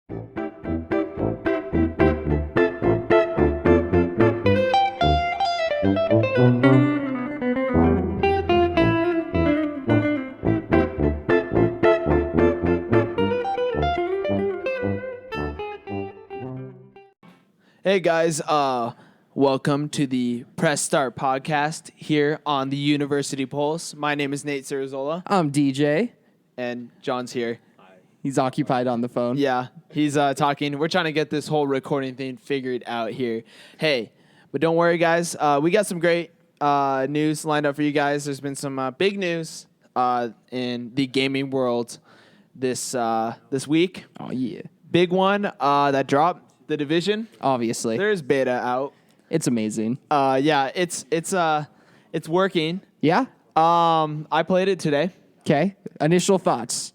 Hey guys, welcome to the Press Start podcast here on the University Pulse. My name is Nate Sarazola. I'm DJ. And John's here. He's occupied on the phone. Yeah, he's talking. We're trying to get this whole recording thing figured out here. Hey, but don't worry, guys. We got some great news lined up for you guys. There's been some big news in the gaming world this week. Oh, yeah. Big one that dropped, The Division. Obviously. There's beta out. It's amazing. Yeah, it's working. Yeah? I played it today. Okay. Initial thoughts.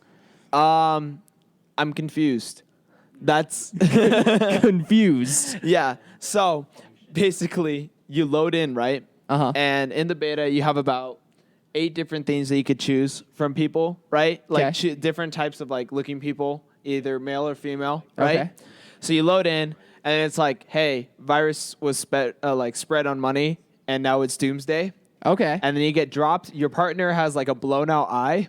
I'm confused. That's Confused. yeah. So basically, you load in, right? Uh-huh. And in the beta, you have about 8 different things that you could choose from people, right? Like different types of like looking people, either male or female, right? Okay. So you load in, and it's like, hey, virus was spread on money, and now it's doomsday. Okay. And then you get dropped. Your partner has like a blown out eye,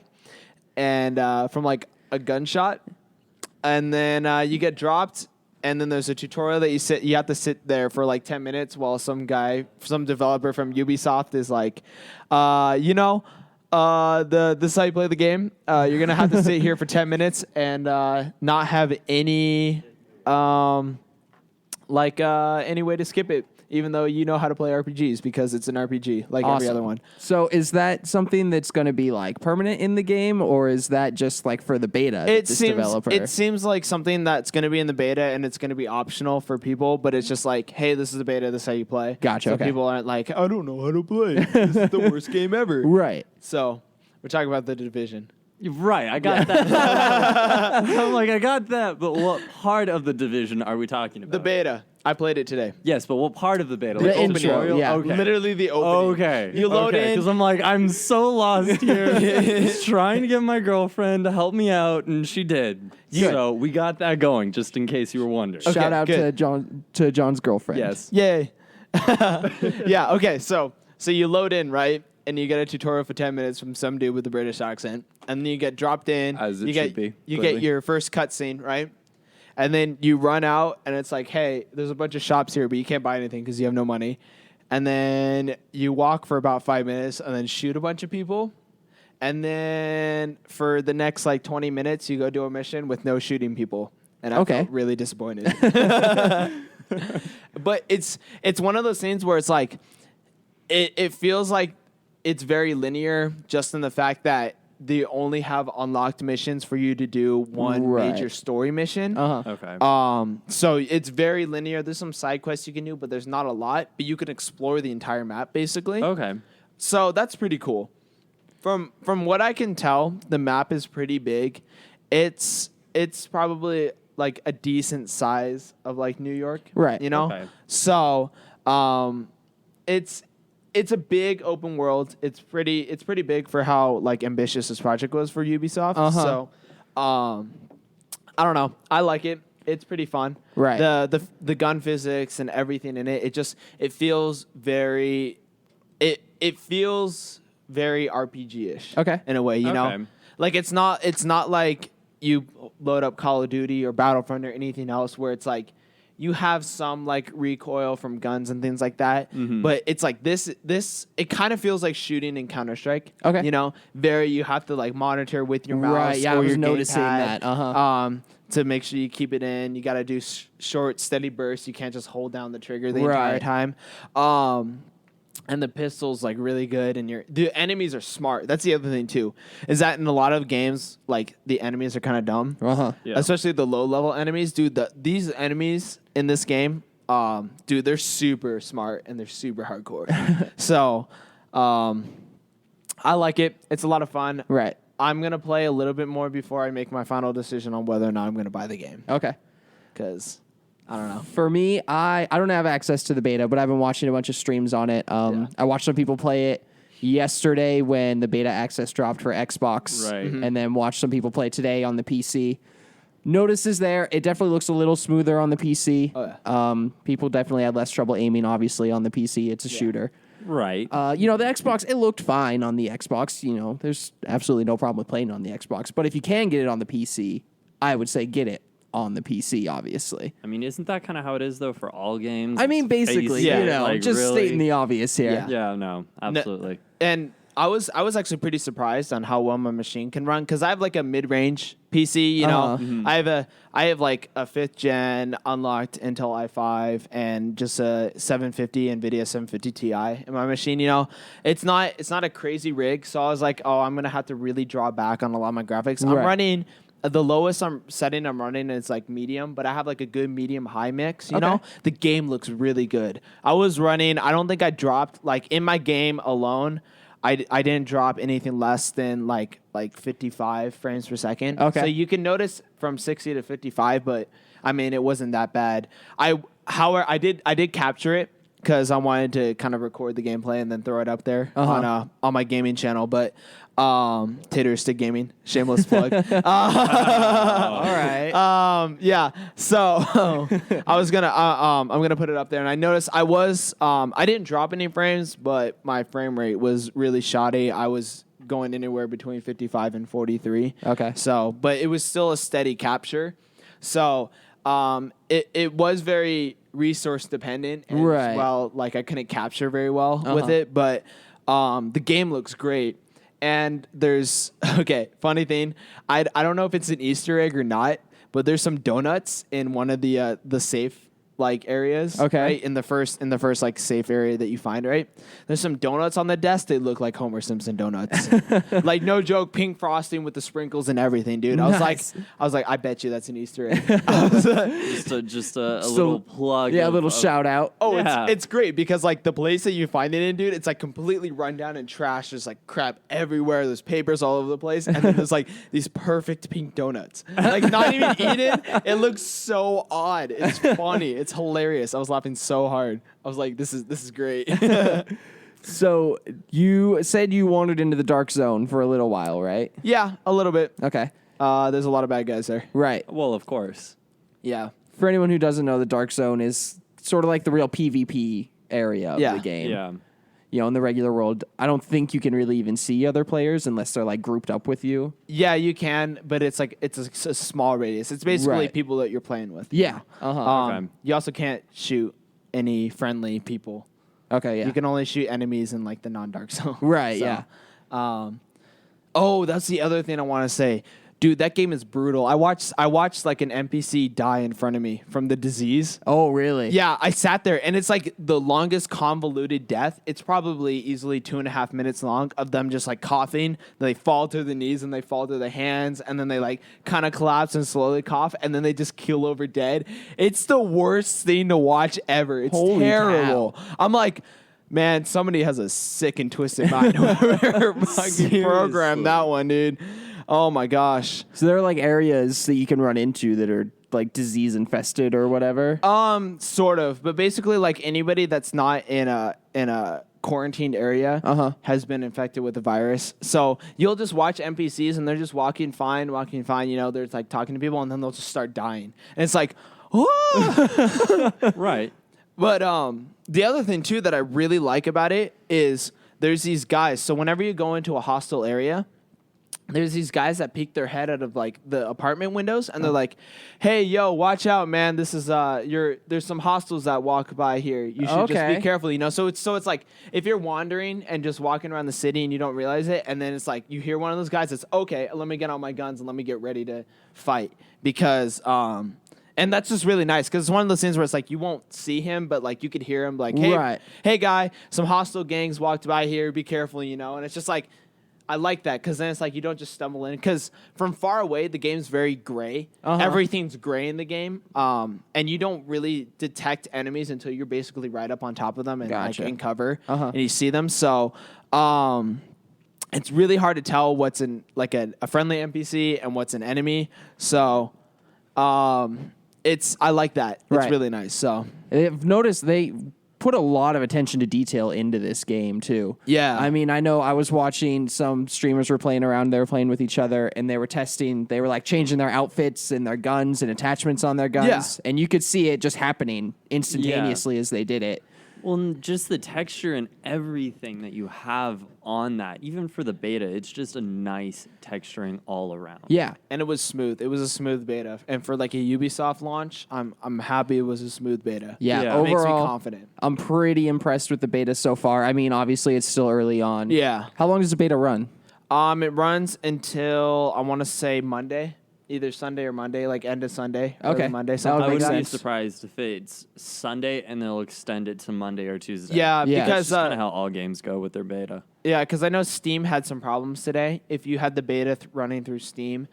and from like a gunshot, and then you get dropped. And then there's a tutorial that you have to sit there for like 10 minutes while some developer from Ubisoft is like, this is how you play the game. You're gonna have to sit here for 10 minutes and not have any any way to skip it, even though you know how to play RPGs because it's an RPG like every other one. So is that something that's going to be like permanent in the game, or is that just like for the beta? It seems like something that's going to be in the beta and it's going to be optional for people, but it's just like, hey, this is the beta, this is how you play. Gotcha. So okay. people aren't like, I don't know how to play. This is the worst game ever. Right. So we're talking about The Division. Right, I got that. I'm like, I got that, but what part of the Division are we talking about? The beta. I played it today. Yes, but what part of the beta? The Like intro, tutorial? yeah. Okay. Literally the opening. Okay. You load in. Because I'm like, I'm so lost here. Just trying to get my girlfriend to help me out, and she did. Yeah. So we got that going, just in case you were wondering. Okay, Shout out good. to John's girlfriend. Yes. Yay. Yeah, okay, so you load in, right? And you get a tutorial for 10 minutes from some dude with a British accent. And then you get dropped in. As it you should be, You clearly. get your first cutscene, right? And then you run out, and it's like, hey, there's a bunch of shops here, but you can't buy anything because you have no money. And then you walk for about 5 minutes and then shoot a bunch of people. And then for the next, 20 minutes, you go do a mission with no shooting people. And I felt really disappointed. But it's one of those things where it's like, it feels like it's very linear just in the fact that they only have unlocked missions for you to do one major story mission. Uh-huh. Okay. So it's very linear. There's some side quests you can do, but there's not a lot. But you can explore the entire map, basically. Okay. So that's pretty cool. From what I can tell, the map is pretty big. It's probably like a decent size of like New York. Right. You know? Okay. So it's a big open world. It's pretty big for how like ambitious this project was for Ubisoft. Uh-huh. So I don't know. I like it. It's pretty fun. Right. The gun physics and everything in it. It feels very RPG-ish. Okay. In a way, you know? Okay. Like it's not like you load up Call of Duty or Battlefront or anything else where it's like you have some like recoil from guns and things like that, but it's like this. It kind of feels like shooting in Counter-Strike. Okay, you know, you have to like monitor with your mouse. Right, yeah, or I was your noticing gamepad, that. to make sure you keep it in. You got to do short, steady bursts. You can't just hold down the trigger the entire time. And the pistol's like really good, and the enemies are smart. That's the other thing too, is that in a lot of games, like the enemies are kind of dumb, Yeah. especially the low level enemies. Dude, these enemies in this game, they're super smart and they're super hardcore. So, I like it. It's a lot of fun. Right. I'm gonna play a little bit more before I make my final decision on whether or not I'm gonna buy the game. Okay. Because I don't know. For me, I don't have access to the beta, but I've been watching a bunch of streams on it. I watched some people play it yesterday when the beta access dropped for Xbox, Right. and then watched some people play it today on the PC. notices there. It definitely looks a little smoother on the PC. Oh, yeah. People definitely had less trouble aiming, obviously, on the PC. It's a shooter. Right. The Xbox, it looked fine on the Xbox. There's absolutely no problem with playing on the Xbox. But if you can get it on the PC, I would say get it on the PC, obviously. I mean, isn't that kind of how it is, though, for all games? I mean, It's basically, basic, just really. stating the obvious here. Yeah, no, absolutely. And I was actually pretty surprised on how well my machine can run because I have like a mid-range PC. You know, I have like a 5th gen unlocked Intel i5 and just a 750 NVIDIA 750 Ti in my machine. It's not a crazy rig, so I was like, oh, I'm gonna have to really draw back on a lot of my graphics. I'm running. The lowest I'm running is like medium, but I have like a good medium high mix. You know, the game looks really good. I was running. I don't think I dropped like in my game alone. I didn't drop anything less than like 55 frames per second. Okay. So you can notice from 60 to 55, but I mean it wasn't that bad. However, I did capture it because I wanted to kind of record the gameplay and then throw it up there on my gaming channel, but. Tater Stick Gaming, shameless plug. All right. Yeah. So I was gonna, I'm gonna put it up there, and I noticed I didn't drop any frames, but my frame rate was really shoddy. I was going anywhere between 55 and 43. Okay. So, but it was still a steady capture. So, it was very resource dependent, and Right. well, like I couldn't capture very well with it, but the game looks great. And there's funny thing. I don't know if it's an Easter egg or not, but there's some donuts in one of the safe like areas. Okay. Right? In the first like safe area that you find, right? There's some donuts on the desk. They look like Homer Simpson donuts. Like no joke, pink frosting with the sprinkles and everything, dude. I Nice. was like, I bet you that's an Easter egg. Just a little plug. Yeah, a little shout out. Oh, Yeah. it's great because like the place that you find it in, dude, it's like completely run down and trash. There's like crap everywhere. There's papers all over the place, and then there's like these perfect pink donuts, like not even eaten. It looks so odd. It's funny. It's hilarious. I was laughing so hard. I was like, this is great. So you said you wandered into the dark zone for a little while, right? Yeah, a little bit. Okay. There's a lot of bad guys there. Right. Well, of course. Yeah. For anyone who doesn't know, the dark zone is sort of like the real PvP area of Yeah. the game. Yeah. In the regular world, I don't think you can really even see other players unless they're like grouped up with you. Yeah, you can, but it's like it's a small radius. It's basically Right. people that you're playing with. Yeah. Okay. You also can't shoot any friendly people. Okay, yeah. You can only shoot enemies in like the non-dark zone. Right, So, yeah. That's the other thing I want to say. Dude, that game is brutal. I watched like an NPC die in front of me from the disease. Oh, really? Yeah, I sat there, and it's like the longest convoluted death. It's probably easily 2.5 minutes long of them just like coughing. They fall to the knees, and they fall to the hands, and then they like kind of collapse and slowly cough, and then they just keel over dead. It's the worst thing to watch ever. It's Holy terrible. cow. I'm like, man, somebody has a sick and twisted mind. Whoever fucking programmed that one, dude. Oh my gosh. So there are like areas that you can run into that are like disease infested or whatever. Sort of, but basically, like anybody that's not in a quarantined area has been infected with the virus. So you'll just watch NPCs and they're just walking fine. They're like talking to people, and then they'll just start dying, and it's like, oh. Right. But the other thing too that I really like about it is there's these guys. So whenever you go into a hostile area, there's these guys that peek their head out of like the apartment windows, and they're like, "Hey, yo, watch out, man! This is there's some hostiles that walk by here. You should just Okay. be careful, So it's like if you're wandering and just walking around the city and you don't realize it, and then it's like you hear one of those guys. It's okay. Let me get out my guns and let me get ready to fight because And that's just really nice because it's one of those things where it's like you won't see him, but like you could hear him like, "Hey, Right. hey, guy, some hostile gangs walked by here. Be careful, And it's just like. I like that because then it's like you don't just stumble in. Because from far away, the game's very gray. Everything's gray in the game, and you don't really detect enemies until you're basically right up on top of them and Gotcha. like in cover, and you see them. So it's really hard to tell what's in like a friendly NPC and what's an enemy. So I like that. It's Right. really nice. So I've noticed put a lot of attention to detail into this game too. Yeah. I mean, I know I was watching some streamers were playing around, they were playing with each other, and they were like changing their outfits and their guns and attachments on their guns. Yeah. And you could see it just happening instantaneously as they did it. Well, and just the texture and everything that you have on that, even for the beta, it's just a nice texturing all around. Yeah. And it was smooth. It was a smooth beta. And for like a Ubisoft launch, I'm happy it was a smooth beta. Yeah. Yeah. It makes me Overall, confident. I'm pretty impressed with the beta so far. I mean, obviously it's still early on. Yeah. How long does the beta run? It runs until I want to say Monday, either Sunday or Monday, like end of Sunday. Okay. Early Monday. That Something would I like make wouldn't that. be sense. surprised if it's Sunday and they'll extend it to Monday or Tuesday. Yeah, Yeah. because That's kind of how all games go with their beta. yeah, because I know Steam had some problems today. If you had the beta running through Steam,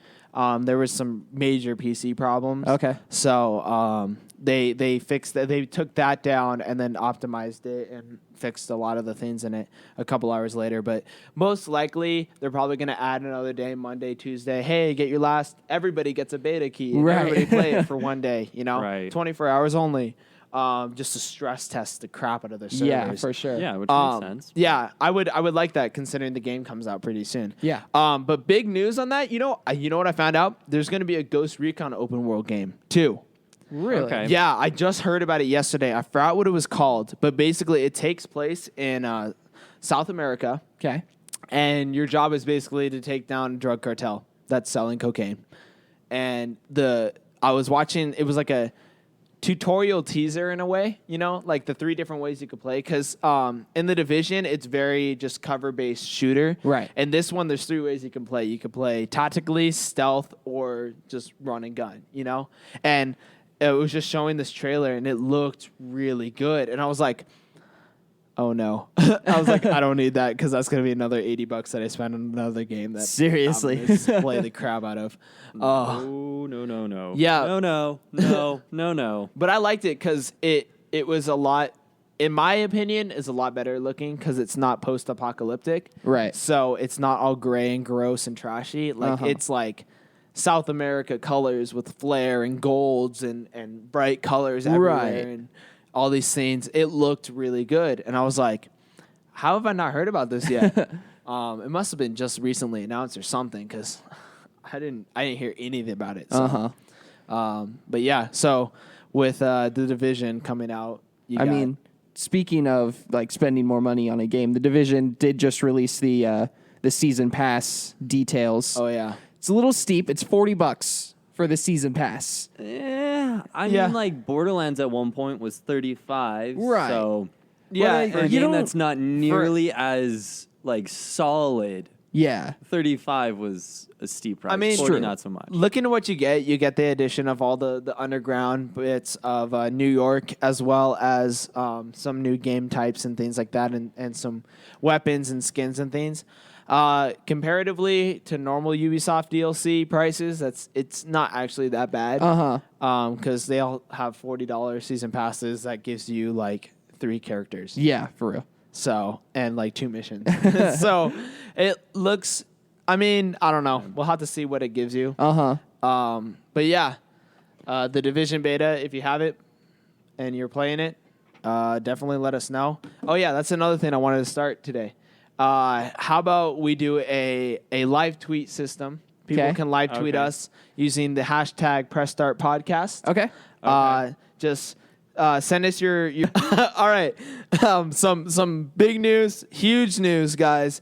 there was some major PC problems. Okay. So they fixed that. They took that down and then optimized it and fixed a lot of the things in it a couple hours later. But most likely they're probably going to add another day, Monday, Tuesday. Hey, get your last. Everybody gets a beta key. And Right. Everybody play it for one day. You know, Right. 24 hours only. Just to stress test the crap out of their servers. Yeah, for sure. Yeah, which makes sense. Yeah, I would like that considering the game comes out pretty soon. Yeah. But big news on that, you know what I found out? There's going to be a Ghost Recon open world game too. Really? Okay. Yeah, I just heard about it yesterday. I forgot what it was called, but basically it takes place in South America, Okay. and your job is basically to take down a drug cartel that's selling cocaine. And I was watching, it was like a tutorial teaser in a way, you know, like the 3 different ways you could play. Because in the Division, it's very just cover-based shooter. Right. And this one, there's 3 ways you can play. You could play tactically, stealth, or just run and gun, you know? And it was just showing this trailer, and it looked really good. And I was like, oh, no. I was like, I don't need that because that's going to be another $80 that I spend on another game that Seriously. I'm gonna play the crap out of. Oh. No. Yeah. No. But I liked it because it was a lot, in my opinion, is a lot better looking because it's not post-apocalyptic. Right. So it's not all gray and gross and trashy. Like it's like South America colors with flare and golds and bright colors everywhere Right. and all these things. It looked really good. And I was like, how have I not heard about this yet? It must have been just recently announced or something because I didn't hear anything about it. So. But yeah, so with the Division coming out, I mean, speaking of like spending more money on a game, the Division did just release the season pass details. oh yeah, It's a little steep. It's $40 for the season pass. Yeah. I Yeah. mean, like, Borderlands at one point was 35. Right. So, yeah. for a and game that's not nearly as, like, solid, Yeah. 35 was a steep price. I mean, 40 true. not so much. looking at what you get the addition of all the underground bits of New York, as well as some new game types and things like that, and some weapons and skins and things. Comparatively to normal Ubisoft DLC prices, it's not actually that bad. Because they all have $40 season passes that gives you like 3 characters. Yeah, for real. So, and like 2 missions. So it looks, I mean, I don't know. We'll have to see what it gives you. But yeah, the Division beta, if you have it and you're playing it, definitely let us know. Oh yeah, that's another thing I wanted to start today. How about we do a live tweet system? People Okay. can live tweet Okay. us using the hashtag Press Start Podcast. Okay. Just send us your all right. Some big news, huge news, guys.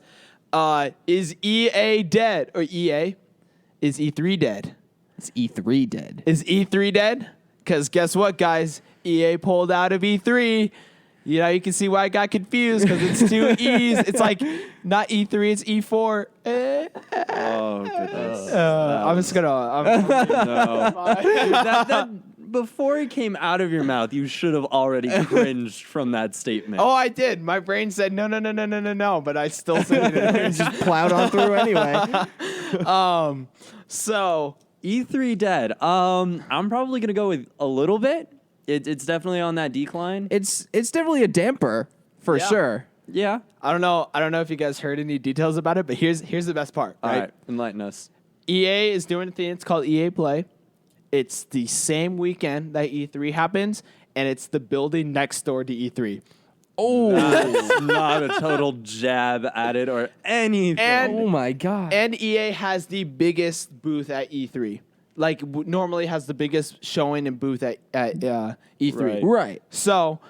Is EA dead or EA? Is E3 dead? It's E3 dead. Is E3 dead? Because guess what, guys? EA pulled out of E3. You know, you can see why I got confused because it's 2 E's. It's like not E3, it's E4. Oh, goodness. I'm just gonna. No. Before it came out of your mouth, you should have already cringed from that statement. Oh, I did. My brain said no, but I still said it. Just plowed on through anyway. So E3 dead. I'm probably gonna go with a little bit. It's definitely on that decline. It's definitely a damper for Yeah. sure. Yeah. I don't know if you guys heard any details about it, but here's the best part. All Right? right. Enlighten us. EA is doing a thing. It's called EA Play. It's the same weekend that E3 happens, and it's the building next door to E3. Oh, That's not a total jab at it or anything. And- oh my God. And EA has the biggest booth at E3. Like normally has the biggest showing and booth at E3. Right. Right. So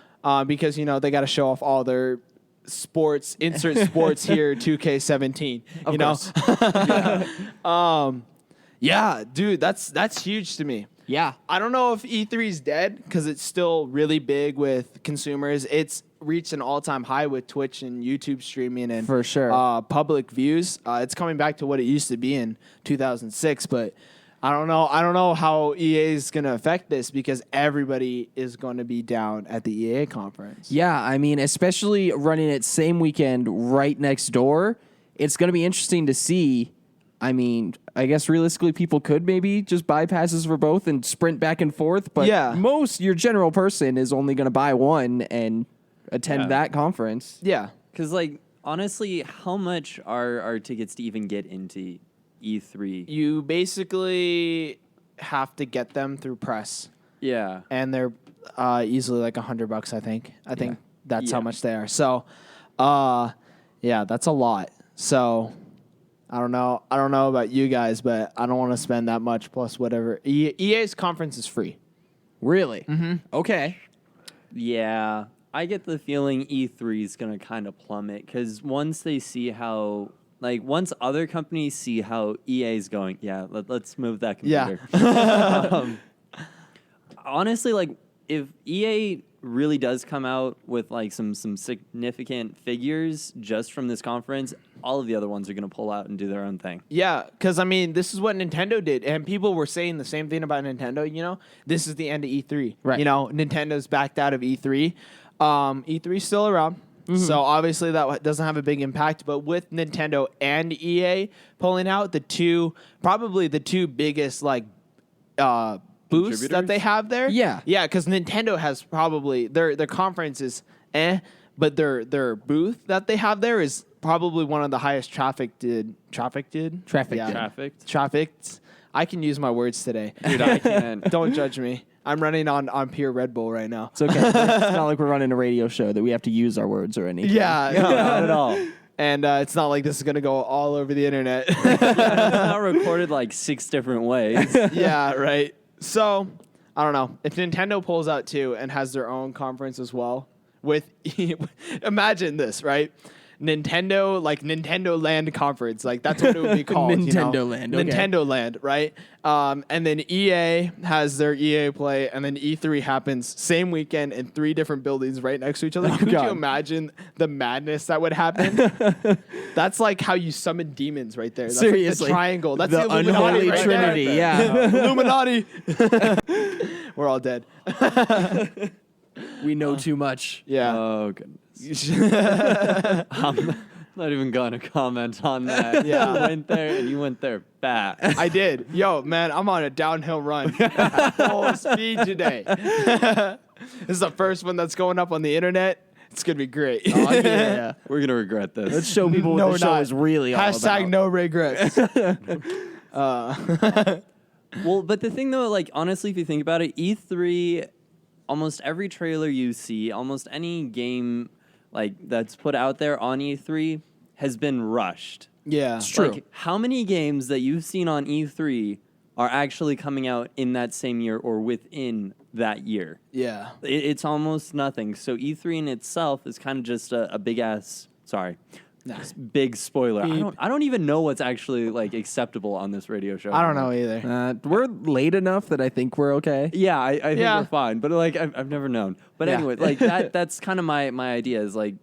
because they got to show off all their sports, insert sports here, 2K17. Of course. Yeah, dude, that's huge to me. Yeah. I don't know if E3 is dead because it's still really big with consumers. It's reached an all-time high with Twitch and YouTube streaming and For sure. Public views. It's coming back to what it used to be in 2006, but I don't know. I don't know how EA is going to affect this because everybody is going to be down at the EA conference. Yeah, I mean, especially running it same weekend right next door, it's going to be interesting to see. I mean, I guess realistically, people could maybe just buy passes for both and sprint back and forth. But Yeah. your general person is only going to buy one and attend Yeah. that conference. Yeah. Because, like, honestly, how much are tickets to even get into E3? You basically have to get them through press, Yeah. and they're easily like $100, I think. I think that's how Yeah. much they are. So, yeah, that's a lot. So, I don't know. I don't know about you guys, but I don't want to spend that much plus whatever. EA's conference is free. Really? Mm-hmm. Okay. Yeah. I get the feeling E3 is going to kind of plummet because once they see how, like, once other companies see how EA is going, let's move that computer. Honestly, like, if EA really does come out with, like, some significant figures just from this conference, all of the other ones are going to pull out and do their own thing. Yeah, because, I mean, this is what Nintendo did. And people were saying the same thing about Nintendo, This is the end of E3. Right. Nintendo's backed out of E3. E3's still around. So, obviously, that doesn't have a big impact. But with Nintendo and EA pulling out, probably the two biggest, like, boosts that Contributors? they have there. Yeah. Yeah, because Nintendo has probably, their conference is but their booth that they have there is probably one of the highest trafficked. Trafficked. Yeah. Trafficked. I can use my words today. Dude, I can't. Don't judge me. I'm running on pure Red Bull right now. It's okay. It's not like we're running a radio show that we have to use our words or anything. Yeah. No, not at all. And it's not like this is going to go all over the internet. It's not recorded like 6 different ways. Yeah, right. So, I don't know. If Nintendo pulls out too and has their own conference as well, imagine this, right? Nintendo Land Conference, like that's what it would be called. Nintendo Land, okay. Nintendo Land, right? And then EA has their EA Play, and then E3 happens same weekend in 3 different buildings right next to each other. Could you God. imagine the madness that would happen? That's like how you summon demons, right there. That's Seriously. like the triangle. That's The the Illuminati unholy right trinity, there. yeah. Illuminati. We're all dead. We know too much. Yeah. Oh, goodness. I'm not even going to comment on that. Yeah. You went there and you went there fast. I did. Yo, man, I'm on a downhill run at full speed today. This is the first one that's going up on the internet. It's going to be great. Oh, yeah. We're going to regret this. Let's show people what No, the we're show not. is really all Hashtag about. no regrets. Well, but the thing though, like honestly, if you think about it, E3, almost every trailer you see, almost any game like that's put out there on E3 has been rushed. Yeah. It's true. Like, how many games that you've seen on E3 are actually coming out in that same year or within that year? Yeah. It's almost nothing. So E3 in itself is kind of just a big ass. Sorry, Nah. big spoiler. Beep. I don't even know what's actually like acceptable on this radio show. I don't know either. We're late enough that I think we're okay. Yeah, I think Yeah. we're fine. But like I've never known. But Yeah. anyway, like that's kind of my idea is like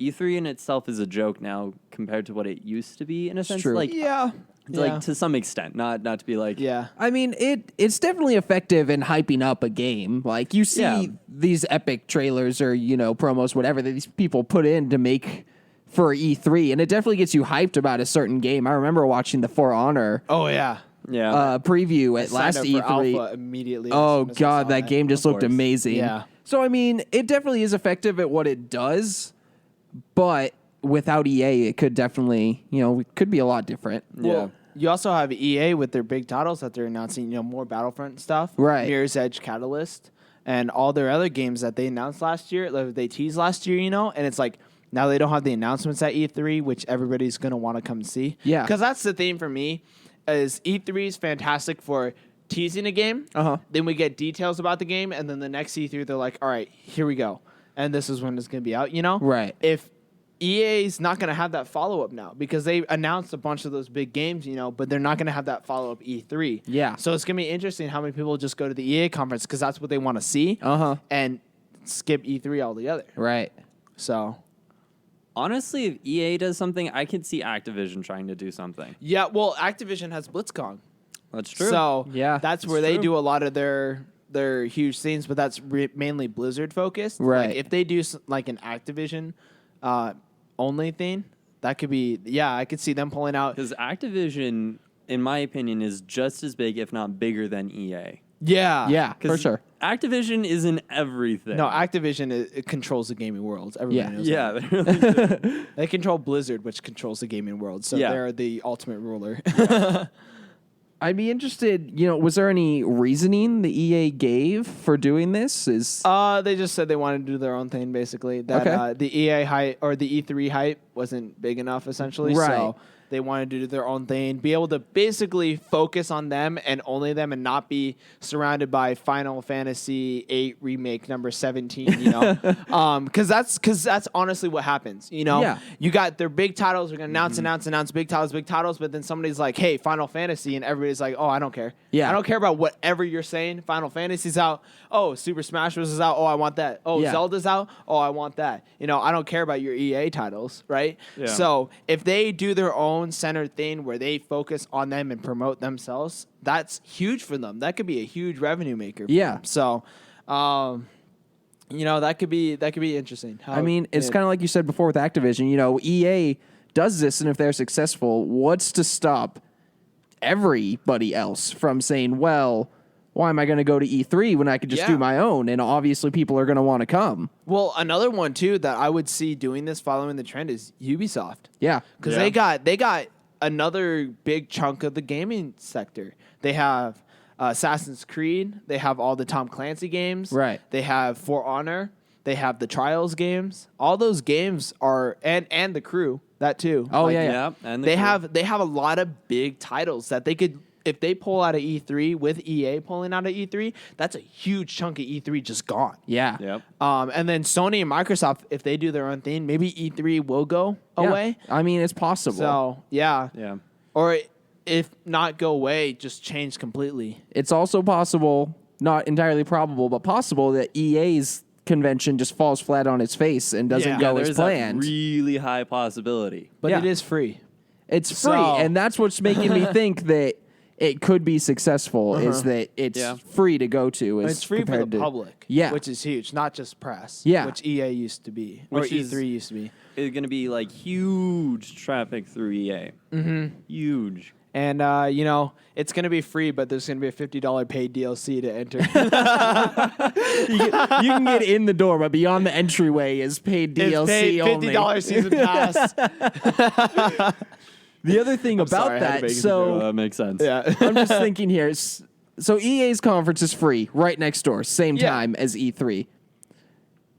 E3 in itself is a joke now compared to what it used to be in a sense. true. Like Yeah. like to some extent, not to be like Yeah. I mean, it's definitely effective in hyping up a game. Like you see Yeah. these epic trailers or promos, whatever that these people put in to make for E3, and it definitely gets you hyped about a certain game. I remember watching the For Honor Oh, yeah. yeah. preview at Signed last up E3. for Alpha immediately. as Oh soon as I god, saw that it. game just Of looked course. amazing. Yeah. So I mean, it definitely is effective at what it does, but without EA, it could definitely, it could be a lot different. Well, you also have EA with their big titles that they're announcing, more Battlefront stuff. Right. Mirror's Edge Catalyst. and all their other games that they announced last year, like they teased last year, and it's like now they don't have the announcements at E3, which everybody's going to want to come see. Yeah. Because that's the thing for me is E3 is fantastic for teasing a game. Then we get details about the game, and then the next E3 they're like, all right, here we go. And this is when it's going to be out, Right. If EA's not going to have that follow-up now because they announced a bunch of those big games, but they're not going to have that follow-up E3. Yeah. So it's going to be interesting how many people just go to the EA conference because that's what they want to see and skip E3 altogether. Right. So, Honestly, if EA does something, I could see Activision trying to do something. yeah, well, Activision has BlitzCon. That's true. So Yeah, that's that's where they true. do a lot of their huge things, but that's mainly Blizzard focused. Right. Like, if they do like an Activision only thing, that could be, I could see them pulling out. Because Activision, in my opinion, is just as big, if not bigger, than EA. Yeah. Yeah, for 'Cause sure. Activision is in everything. No, Activision it controls the gaming world. Everybody knows Yeah, that. they really do. They control Blizzard, which controls the gaming world. So Yeah. they're the ultimate ruler. I'd be interested, was there any reasoning the EA gave for doing this? They just said they wanted to do their own thing, basically. That Okay. the EA hype or the E3 hype wasn't big enough, essentially. Right. So they wanted to do their own thing, be able to basically focus on them and only them, and not be surrounded by Final Fantasy VIII remake number 17. Because that's honestly what happens. Yeah. You got their big titles. We're gonna announce big titles, but then somebody's like, "Hey, Final Fantasy," and everybody's like, "Oh, I don't care. Yeah. I don't care about whatever you're saying. Final Fantasy's out. Oh, Super Smash Bros. Is out. Oh, I want that. Oh, Yeah. Zelda's out. Oh, I want that. I don't care about your EA titles, right? Yeah. So if they do their own centered thing where they focus on them and promote themselves, that's huge for them. That could be a huge revenue maker. For Yeah. them. So, that could be interesting. I mean, it's kind of like you said before with Activision. EA does this, and if they're successful, what's to stop everybody else from saying, well, why am I going to go to E3 when I could just Yeah. do my own? And obviously people are going to want to come. Well, another one too that I would see doing this, following the trend, is Ubisoft. Yeah. Because Yeah. they got another big chunk of the gaming sector. They have Assassin's Creed. They have all the Tom Clancy games. Right. They have For Honor. They have the Trials games. All those games are and the Crew, that too. Oh, Like, yeah. Yeah, and They have a lot of big titles that they could, if they pull out of E3 with EA pulling out of E3, that's a huge chunk of E3 just gone. Yeah. Yep. And then Sony and Microsoft, if they do their own thing, maybe E3 will go Yeah. away. I mean, it's possible. So, yeah. Yeah. Or if not go away, just change completely. It's also possible, not entirely probable, but possible that EA's convention just falls flat on its face and doesn't Yeah. go There's as that planned. really high possibility. But Yeah. it is free. It's free, So- and that's what's making me think that it could be successful. Is that it's Yeah. free to go to? It's free for the compared to- public. Yeah. Which is huge, not just press. Yeah. Which EA used to be. Which or is- E3 used to be. It's going to be like huge traffic through EA. Mm-hmm. Huge. And, it's going to be free, but there's going to be a $50 paid DLC to enter. you can get in the door, but beyond the entryway is paid DLC it's paid only. $50 season pass. The other thing about sorry, I had to that, make it so that makes sense. yeah. I'm just thinking here. So EA's conference is free, right next door, same Yeah. time as E3.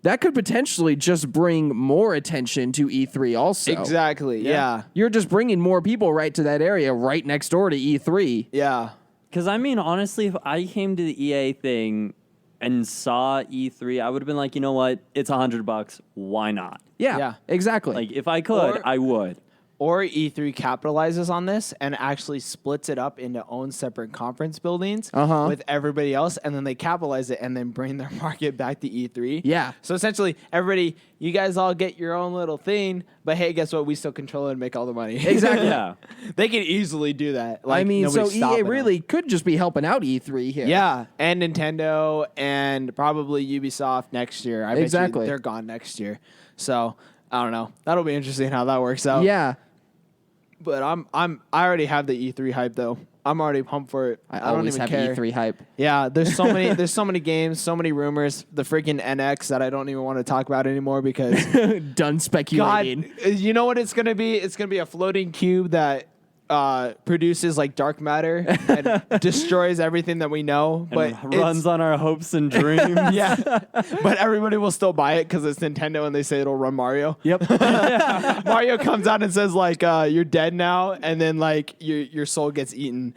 That could potentially just bring more attention to E3 also. Exactly. Yeah. You're just bringing more people right to that area, right next door to E3. Yeah. Because, I mean, honestly, if I came to the EA thing and saw E3, I would have been like, you know what? It's $100. Why not? Yeah, Yeah. exactly. Like, if I could, Or- I would. Or E3 capitalizes on this and actually splits it up into own separate conference buildings with everybody else, and then they capitalize it and then bring their market back to E3. Yeah. So essentially, everybody, you guys all get your own little thing, but hey, guess what? We still control it and make all the money. Exactly. Yeah. They could easily do that. I mean, so nobody's EA stopping really them. could just be helping out E3 here. Yeah, and Nintendo and probably Ubisoft next year. I bet Exactly. you they're gone next year. So I don't know. That'll be interesting how that works out. Yeah. But I already have the E3 hype though. I'm already pumped for it. I don't always even have care. E3 hype. Yeah, there's so many games, so many rumors. The freaking NX that I don't even want to talk about anymore because Done speculating. God, you know what it's gonna be? It's gonna be a floating cube that produces like dark matter and destroys everything that we know, but And runs on our hopes and dreams. yeah, but everybody will still buy it because it's Nintendo and they say it'll run Mario. Yep. Mario comes out and says like you're dead now, and then like your soul gets eaten.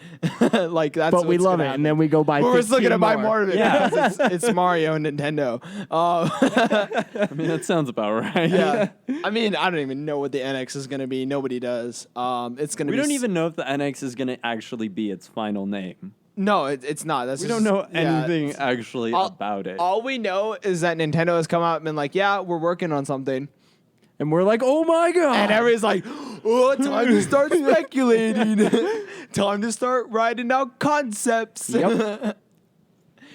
Like that's. But we what's love gonna it, happen. and then we go buy. But we're still 15 gonna buy more of it. Yeah. because it's Mario and Nintendo. I mean, that sounds about right. Yeah, I mean, I don't even know what the NX is gonna be. Nobody does. It's gonna. We be don't even know if the NX is going to actually be its final name. No, it's not. That's We just- don't know yeah, anything it's- actually about it. All we know is that Nintendo has come out and been like, yeah, we're working on something. And we're like, oh my god! And everybody's like, oh, time to start speculating. Time to start writing out concepts. Yep.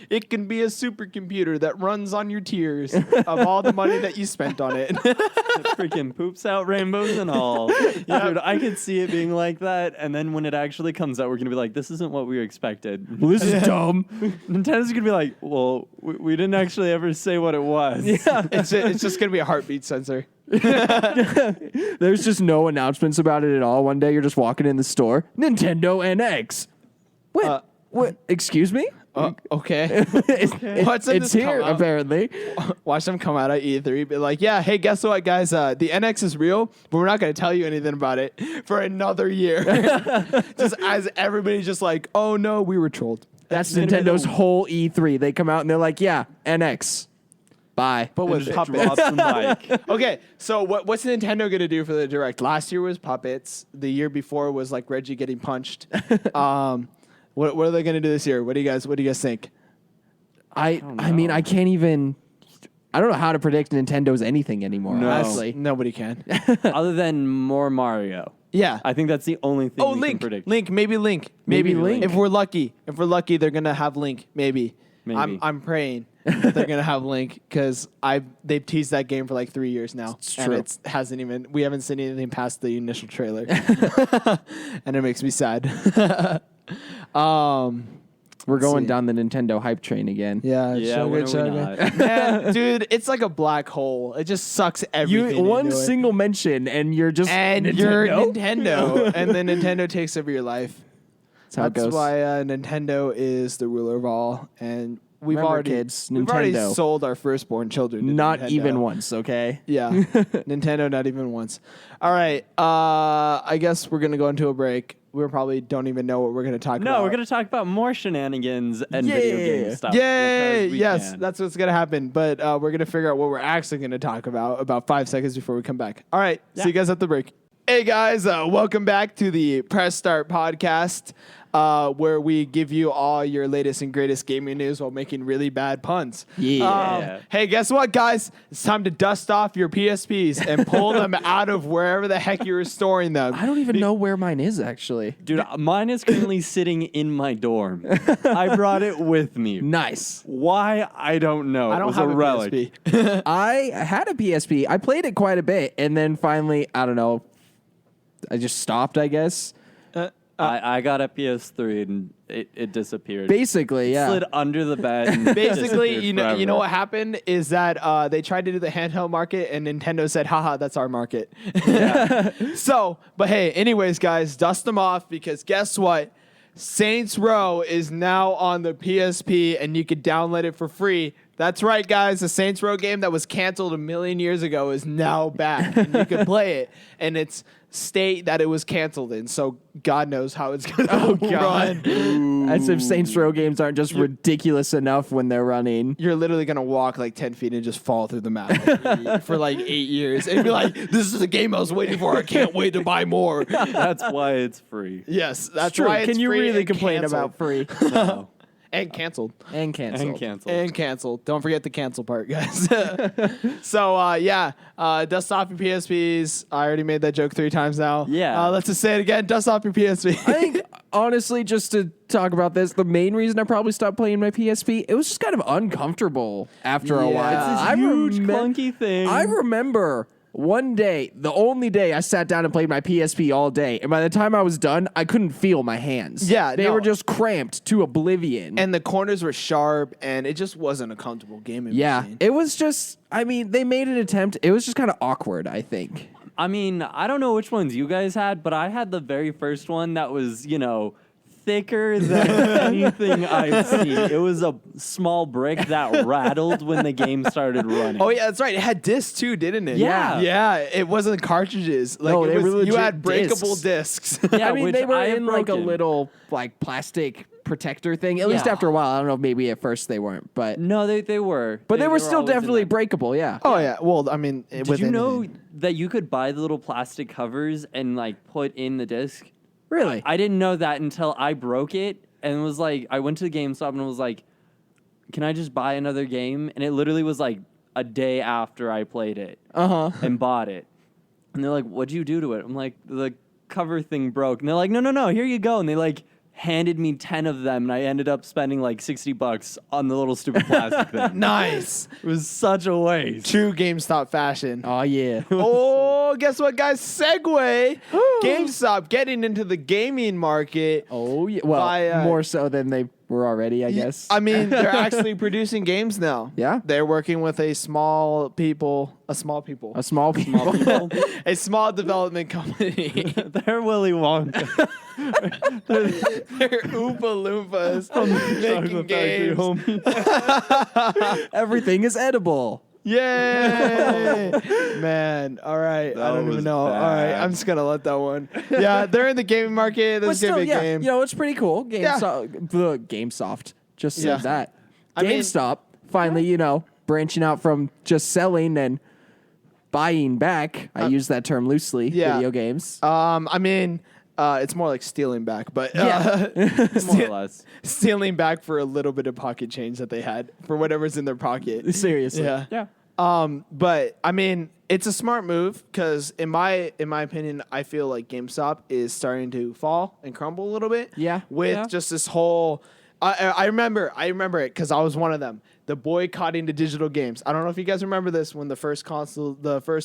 It can be a supercomputer that runs on your tears of all the money that you spent on it. It freaking poops out rainbows and all. Dude, I could see it being like that, and then when it actually comes out, we're gonna be like, "This isn't what we expected." Well, this is dumb. Nintendo's gonna be like, "Well, we didn't actually ever say what it was." Yeah. It's just going to be a heartbeat sensor. There's just no announcements about it at all. One day you're just walking in the store, Nintendo NX. What? What? Excuse me? Okay. What's in It's this here, come out? apparently. Watch them come out at E3, be like, yeah, hey, guess what, guys? The NX is real, but we're not going to tell you anything about it for another year. Just as everybody's just like, oh, no, we were trolled. That's Nintendo's whole E3. They come out and they're like, yeah, NX. Bye. But with Just puppets. drops the mic. Okay, so what's Nintendo going to do for the Direct? Last year was puppets. The year before was like Reggie getting punched. What are they going to do this year? What do you guys think? I mean, I can't even. I don't know how to predict Nintendo's anything anymore. No. Honestly, Nobody can. Other than more Mario. Yeah. I think that's the only thing Oh, we Link. can predict. Link. Maybe Link. Maybe Link. If we're lucky, they're gonna have Link. Maybe. Maybe. I'm praying that they're gonna have Link because they've teased that game for like 3 years now, It's and true. we haven't seen anything past the initial trailer, and it makes me sad. we're going see. down the Nintendo hype train again. Yeah. Yeah, when are we not? Man, dude, it's like a black hole. It just sucks everything. One into it. single mention, and you're just and Nintendo? you're Nintendo, and then Nintendo takes over your life. That's how it That's goes. why Nintendo is the ruler of all, and we've Remember, already kids, we've already Nintendo. sold our firstborn children. To Not Nintendo. even once. Okay. Yeah, Nintendo, not even once. All right, I guess we're gonna go into a break. We probably don't even know what we're gonna talk about. No, we're going to talk about more shenanigans and video Yeah. game stuff. Yay! because we Yes, can. that's what's gonna happen. But we're gonna figure out what we're actually gonna talk about 5 seconds before we come back. All right, see you guys at the break. Hey guys, welcome back to the Press Start podcast, where we give you all your latest and greatest gaming news while making really bad puns. Yeah. Hey, guess what, guys? It's time to dust off your PSPs and pull them out of wherever the heck you were storing them. I don't even know where mine is actually. Dude, mine is currently sitting in my dorm. I brought it with me. Nice. Why? I don't know. I It don't was have a a relic. PSP. I had a PSP. I played it quite a bit, and then finally, I don't know. I just stopped, I guess. I got a PS3 and it disappeared. Basically, yeah. Slid under the bed. And Basically, disappeared you know forever. what happened is that they tried to do the handheld market, and Nintendo said, "Haha, that's our market." So, but hey, anyways, guys, dust them off because guess what? Saints Row is now on the PSP, and you can download it for free. That's right, guys. The Saints Row game that was canceled a million years ago is now back, and you can play it. And it's state that it was canceled in, so God knows how it's going to run. As if Saints Row games aren't just ridiculous enough when they're running. You're literally going to walk like 10 feet and just fall through the map for like 8 years. And be like, this is the game I was waiting for. I can't wait to buy more. That's why it's free. Yes, that's True. why it's Can you free really and complain canceled. about free? No. And canceled. And canceled. And canceled. And canceled. Don't forget the cancel part, guys. So, yeah, dust off your PSPs. I already made that joke 3 times now. Yeah. Let's just say it again. Dust off your PSP. I think, honestly, just to talk about this, the main reason I probably stopped playing my PSP, it was just kind of uncomfortable after a Yeah. while. It's This I huge remem- clunky thing. I remember one day, the only day I sat down and played my PSP all day, and by the time I was done, I couldn't feel my hands. Yeah, They no. were just cramped to oblivion. And the corners were sharp, and it just wasn't a comfortable gaming yeah, machine. it was just, I mean, they made an attempt. It was just kind of awkward, I think. I mean, I don't know which ones you guys had, but I had the very first one that was, thicker than anything I've seen. It was a small brick that rattled when the game started running. Oh yeah, that's right. It had discs too, didn't it? Yeah. Yeah. It wasn't cartridges. Like No, it they was, were you legit had breakable discs. discs. Yeah, I mean, which they were I have in like a broken. little like plastic protector thing. At least Yeah. after a while. I don't know. Maybe at first they weren't, but No, they were. they were still always in definitely there. breakable. Yeah. Oh yeah. Well, I mean, Did you know that you could buy the little plastic covers and like put in the disc? Really? I didn't know that until I broke it and was like, I went to the GameStop and was like, can I just buy another game? And it literally was like a day after I played it and bought it. And they're like, what'd you do to it? I'm like, the cover thing broke. And they're like, no, here you go. And they like handed me 10 of them. And I ended up spending like $60 on the little stupid plastic thing. Nice. It was such a waste. True GameStop fashion. Oh yeah. Oh, guess what, guys? Segue. GameStop getting into the gaming market. Oh yeah. Well, By, more so than they were already, I guess. I mean, they're actually producing games now. Yeah? They're working with a small people, a small people. Small people. a small development company. They're Willy Wonka. They're Oompa Loompas making games. Everything is edible. Yay! Man, all right. That I don't even was know. All right, bad. I'm just gonna let that one. Yeah, they're in the gaming market. But This is gonna still, be a yeah, game. it's pretty cool. GameSoft just said Yeah. that. I mean- GameStop finally, branching out from just selling and buying back. I use that term loosely. yeah. Video games. I mean, it's more like stealing back, but More or less. stealing back for a little bit of pocket change that they had for whatever's in their pocket. Seriously. Yeah. Yeah. But I mean, it's a smart move because in my opinion, I feel like GameStop is starting to fall and crumble a little bit. Yeah. With Yeah. just this whole. I remember it because I was one of them. The boycotting the digital games. I don't know if you guys remember this when the first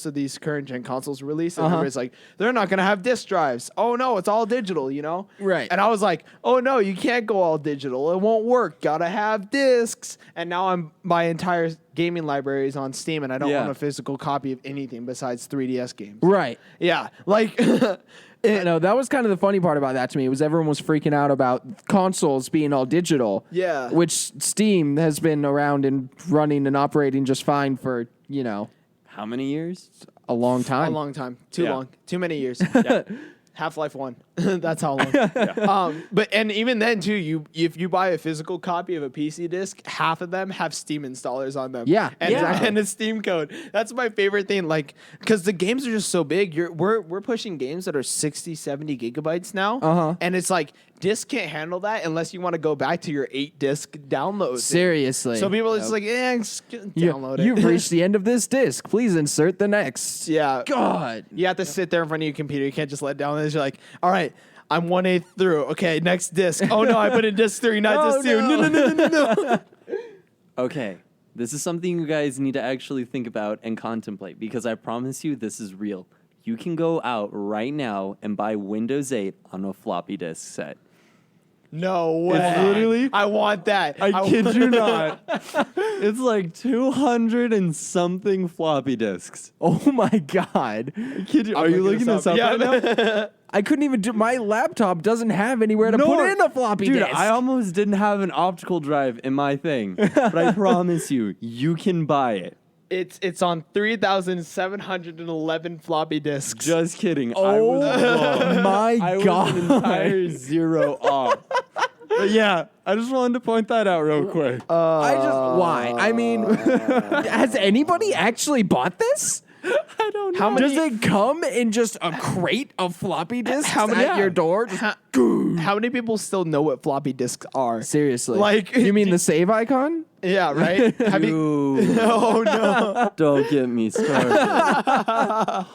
of these current gen consoles were released, and everybody's like, they're not gonna have disk drives. Oh no, it's all digital, Right. And I was like, oh no, you can't go all digital. It won't work. Gotta have discs. And now my entire gaming library is on Steam, and I don't Yeah. own a physical copy of anything besides 3DS games. Right. Yeah, like. I know that was kind of the funny part about that to me was everyone was freaking out about consoles being all digital. Yeah. Which Steam has been around and running and operating just fine for, How many years? a long A time. long time. Too Yeah. long. Too many years. Yeah. Half-Life 1. That's how long. And even then too, if you buy a physical copy of a PC disc, half of them have Steam installers on them. Yeah, and, exactly. and a Steam code. That's my favorite thing. Like, because the games are just so big. We're pushing games that are 60, 70 gigabytes now. And it's like disc can't handle that unless you want to go back to your 8-disc download. Seriously. So people are just like, just download it. You've reached the end of this disc. Please insert the next. Yeah. God. You have to sit there in front of your computer. You can't just let down this. You're like, all right, I'm 1/8 through. Okay, next disc. Oh no, I put in disc 3, not Oh, disc 2. No. Okay. This is something you guys need to actually think about and contemplate because I promise you this is real. You can go out right now and buy Windows 8 on a floppy disk set. No way. It's literally- I want that. I kid you not. It's like 200 and something floppy disks. Oh my God. Kid you, are you looking this up right now? I couldn't even do. My laptop doesn't have anywhere to put in a floppy Dude, disk. I almost didn't have an optical drive in my thing, but I promise you, you can buy it. It's on 3,711 floppy disks. Just kidding. I Oh was wrong. my I was God. an entire 0 off. But yeah, I just wanted to point that out real quick. Why? I mean, has anybody actually bought this? I don't know. How many? Does it come in just a crate of floppy disks How many- at your door? Just- How many people still know what floppy disks are? Seriously. Like- you mean the save icon? Yeah, right. Have you? Dude, Oh no! don't get me started. I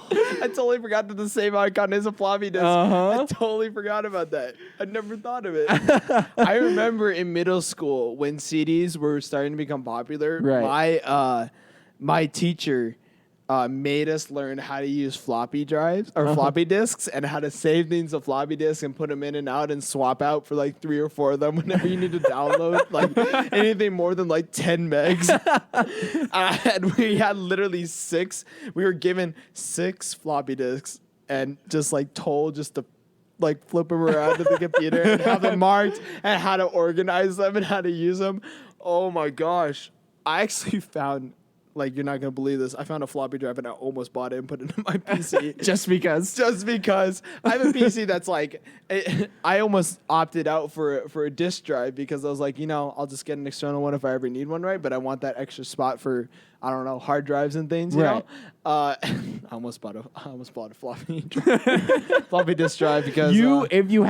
totally forgot that the save icon is a floppy disk. Uh-huh. I totally forgot about that. I never thought of it. I remember in middle school when CDs were starting to become popular. Right. My teacher made us learn how to use floppy drives or floppy disks and how to save things to floppy disks and put them in and out and swap out for like 3 or 4 of them whenever you need to download like anything more than like 10 megs. And we had literally 6. We were given 6 floppy disks and just like told just to like flip them around to the computer and have them marked and how to organize them and how to use them. Oh my gosh. I actually found, like, you're not going to believe this, I found a floppy drive and I almost bought it and put it in my PC. Just because. Just because. I have a PC that's like, I almost opted out for a disk drive because I was like, I'll just get an external one if I ever need one, right? But I want that extra spot for, I don't know, hard drives and things, you know? I almost bought a floppy drive, floppy disk drive because if you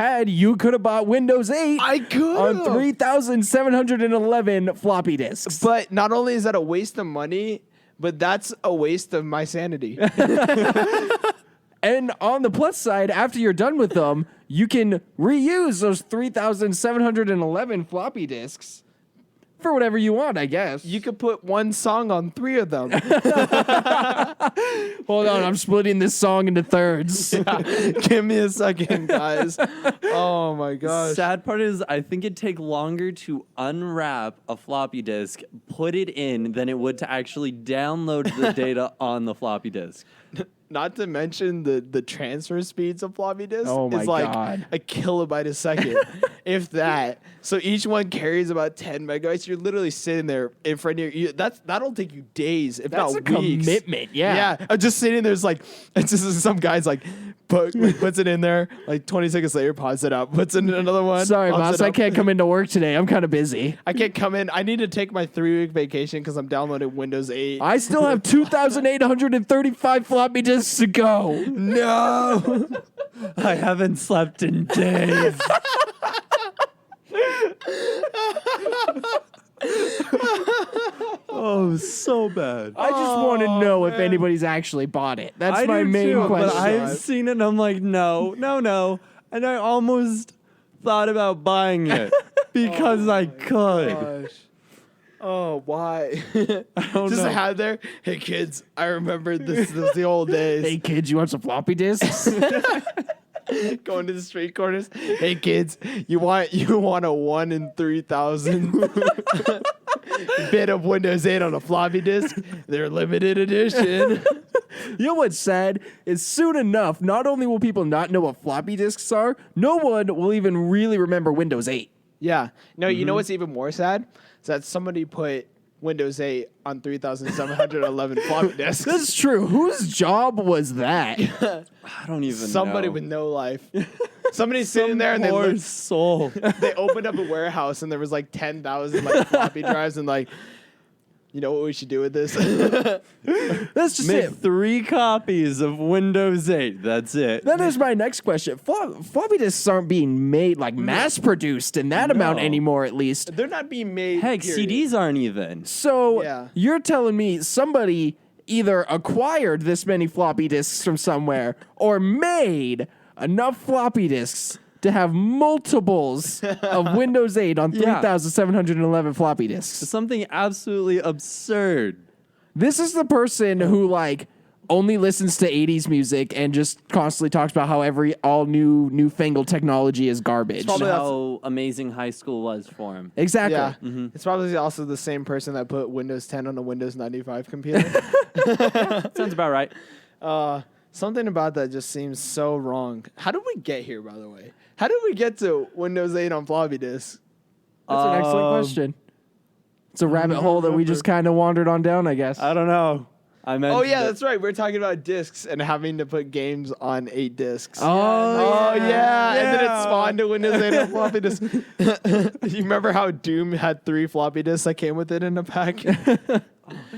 could have bought Windows 8. I could on 3,711 floppy disks. But not only is that a waste of money, but that's a waste of my sanity. And on the plus side, after you're done with them, you can reuse those 3,711 floppy disks for whatever you want, I guess. You could put one song on 3 of them. Hold on, I'm splitting this song into thirds. Give me a second, guys. Oh my gosh. Sad part is, I think it'd take longer to unwrap a floppy disk, put it in, than it would to actually download the data on the floppy disk. Not to mention the transfer speeds of floppy disks Oh my is like God. a kilobyte a second, if that. So each one carries about 10 megabytes. You're literally sitting there in front of you. That'll take you days, if That's not a weeks. commitment, yeah. Yeah, I'm just sitting there. It's like it's just some guy's like puts it in there. Like 20 seconds later, pauses it up, puts in another one. Sorry, pauses boss, it I up. can't come into work today. I'm kind of busy. I can't come in. I need to take my 3-week vacation because I'm downloading Windows 8. I still have 2,835 floppy disks to go. No. I haven't slept in days. Oh, so bad. I just want to know if anybody's actually bought it. That's I my do main too, question. But I've seen it and I'm like, no. And I almost thought about buying it because I could. Gosh. Oh, why? I don't Just know. had there. Hey kids, I remember this was the old days. Hey kids, you want some floppy disks? Going to the street corners. Hey kids, you want a 1 in 3,000 bit of Windows 8 on a floppy disk? They're limited edition. You know what's sad is soon enough, not only will people not know what floppy disks are, no one will even really remember Windows 8. Yeah. No, you know what's even more sad? Is that somebody put Windows 8 on 3,711 floppy disks. That's true. Whose job was that? I don't even Somebody know. with no life. Somebody's sitting there and Poor they soul. they opened up a warehouse and there was like 10,000 like floppy drives and like, you know what we should do with this? That's just Make it. 3 copies of Windows 8. That's it. That is my next question. Floppy disks aren't being made, like mass produced in that amount No. anymore, at least. They're not being made. Heck, period. CDs aren't even. So Yeah. you're telling me somebody either acquired this many floppy disks from somewhere or made enough floppy disks to have multiples of Windows 8 on Yeah. 3,711 floppy disks. Something absolutely absurd. This is the person who like only listens to 80s music and just constantly talks about how all newfangled technology is garbage. Probably How amazing high school was for him. Exactly. Yeah. It's probably also the same person that put Windows 10 on a Windows 95 computer. Sounds about right. Something about that just seems so wrong. How did we get here, by the way? How did we get to Windows 8 on floppy disk? That's an excellent question. It's a rabbit hole that we just kind of wandered on down, I guess. I don't know. I meant. Oh, yeah, that's right. We're talking about disks and having to put games on 8 disks. Oh, yeah. And then it Yeah. spawned to Windows 8 on floppy disk. You remember how Doom had 3 floppy disks that came with it in a pack?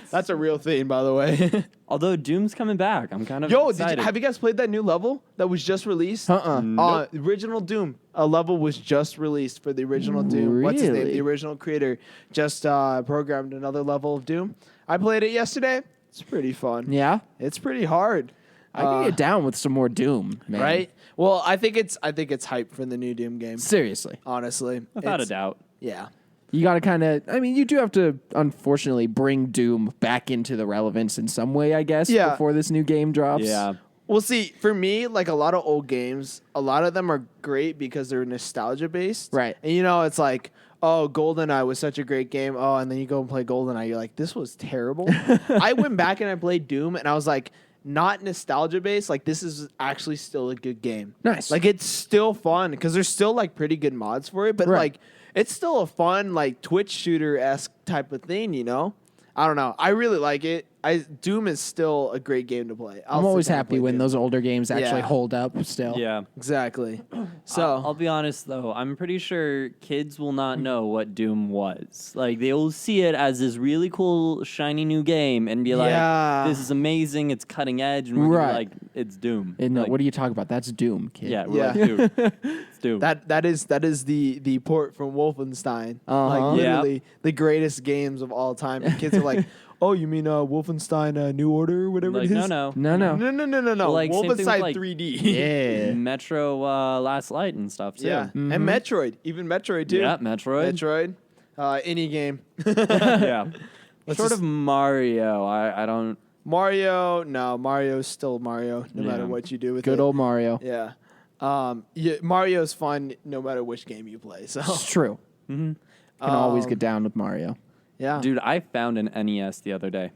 That's a real thing, by the way. Although Doom's coming back, I'm kind of Yo, excited. have you guys played that new level that was just released? Uh-uh. Original Doom. A level was just released for the original Doom. What's his name? Really? The original creator just programmed another level of Doom. I played it yesterday. It's pretty fun. Yeah? It's pretty hard. I can get down with some more Doom, man. Right? Well, I think it's hype for the new Doom game. Seriously. Honestly, Without a It's- doubt. Yeah. You got to kind of, I mean, you do have to, unfortunately, bring Doom back into the relevance in some way, I guess, Yeah. before this new game drops. Yeah. Well, see, for me, like a lot of old games, a lot of them are great because they're nostalgia based. Right. And you know, it's like, oh, GoldenEye was such a great game. Oh, and then you go and play GoldenEye. You're like, this was terrible. I went back and I played Doom and I was like, not nostalgia based. Like, this is actually still a good game. Nice. Like, it's still fun because there's still like pretty good mods for it. But Right. like, it's still a fun, like, Twitch shooter-esque type of thing, you know? I don't know. I really like it. Doom is still a great game to play. I'm always happy when Doom. those older games actually Yeah. hold up still. Yeah. Exactly. So I'll be honest though, I'm pretty sure kids will not know what Doom was. Like they'll see it as this really cool shiny new game and be like, Yeah. "This is amazing, it's cutting edge," and we're gonna be Right. like, "It's Doom." And like, what are you talking about? That's Doom, kid. Yeah, we're Yeah. like, "Dude, it's Doom." that is the port from Wolfenstein. Uh-huh. Like Yeah. literally the greatest games of all time. And kids are like, "Oh, you mean Wolfenstein New Order or whatever like, it is?" no. No. No. Like, same thing with, Wolfenstein like- 3D. Yeah. Metro Last Light and stuff too. Yeah. And Metroid, even Metroid too. Yeah, Metroid. Metroid. Any game. Yeah. Let's Sort just- of Mario. I don't. Mario, no, Mario's still Mario, no matter Yeah. what you do with it. Good old Mario. Yeah. Mario's fun no matter which game you play. So It's true. Can always get down with Mario. yeah. Dude, I found an NES the other day.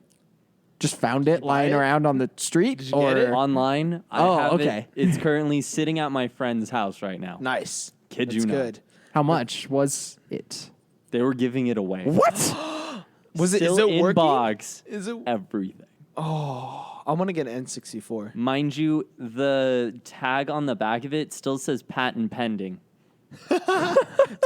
Just found it lying it? around on the street? Did you get it? Online. Oh, I have okay. It's currently sitting at my friend's house right now. Nice. Kid That's you not. good. How much was it? They were giving it away. What? Was it? Still Is it in working? box? Is it? Everything. I want to get an N64. Mind you, the tag on the back of it still says patent pending. Dude,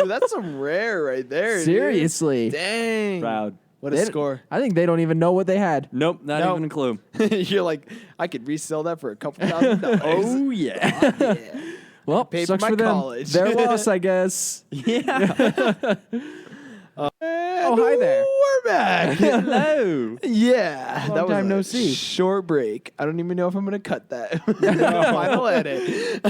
that's some rare right there. dude. Seriously. Dang. Proud. What a They- score. I think they don't even know what they had. Nope, not Nope. even a clue. You're like, I could resell that for a couple $1,000. Oh yeah. yeah. Well, Paid for sucks my for them. college. Their loss, I guess. yeah. Oh, hi there. We're back. Hello. Yeah, Long that was time a no see. short break. I don't even know if I'm gonna cut that. Final edit.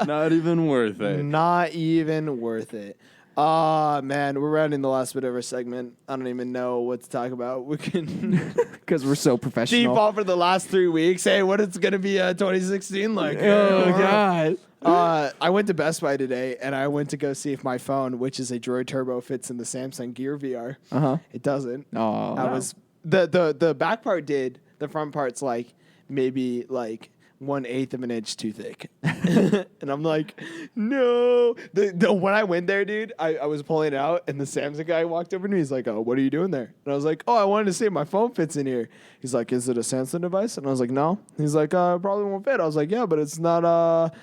Not even worth it. Not even worth it. Man, we're rounding the last bit of our segment. I don't even know what to talk about. We can Because we're so professional. default for the last 3 weeks. Hey, what it's gonna be 2016 like? Oh, God. I went to Best Buy today, and I went to go see if my phone, which is a Droid Turbo, fits in the Samsung Gear VR. Uh-huh. It doesn't. Oh. I was the back part did. The front part's like maybe like 1/8 of an inch too thick, and I'm like, no. When I went there, dude, I was pulling it out, and the Samsung guy walked over to me. He's like, "Oh, what are you doing there?" And I was like, "Oh, I wanted to see if my phone fits in here." He's like, "Is it a Samsung device?" And I was like, "No." He's like, "Probably won't fit." I was like, "Yeah, but it's not.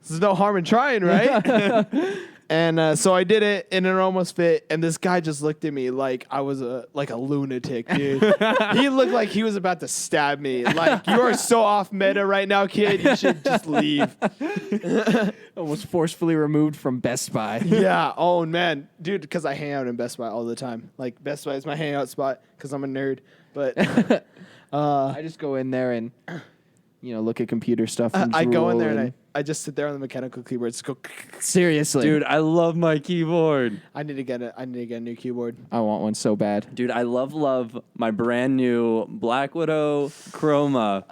There's no harm in trying, right?" And so I did it, and it almost fit. And this guy just looked at me like I was a lunatic, dude. He looked like he was about to stab me. Like, you are so off meta right now, kid. You should just leave. Almost forcefully removed from Best Buy. Yeah. Oh man, dude. Because I hang out in Best Buy all the time. Like, Best Buy is my hangout spot because I'm a nerd. But I just go in there and, look at computer stuff. And I go in there drool and I just sit there on the mechanical keyboard. Just go. seriously, Dude, I love my keyboard. I need to get a new keyboard. I want one so bad. Dude, I love my brand new Black Widow Chroma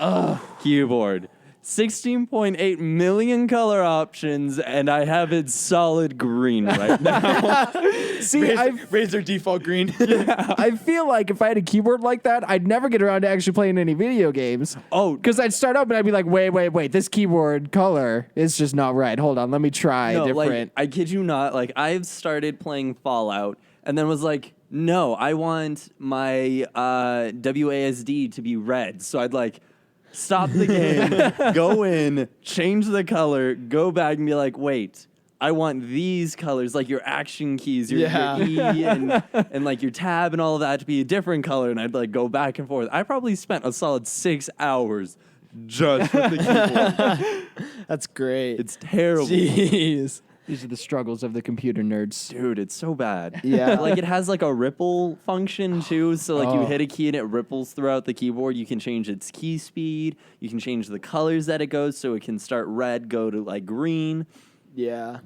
keyboard. 16.8 million color options, and I have it solid green right now. See, Razor default green. I feel like if I had a keyboard like that, I'd never get around to actually playing any video games. Oh, Because I'd start up and I'd be like, wait, this keyboard color is just not right. Hold on, let me try no, different. like, I kid you not, like, I've started playing Fallout, and then was like, no, I want my WASD to be red. So I'd like stop the game, go in, change the color, go back and be like, wait, I want these colors, like your action keys, your E and like your tab and all of that to be a different color. And I'd like go back and forth. I probably spent a solid 6 hours just with the keyboard. That's great. It's terrible. Jeez. These are the struggles of the computer nerds. Dude, it's so bad. Yeah. Like it has like a ripple function too. So like you Oh. hit a key and it ripples throughout the keyboard. You can change its key speed. You can change the colors that it goes so it can start red, go to like green. Yeah.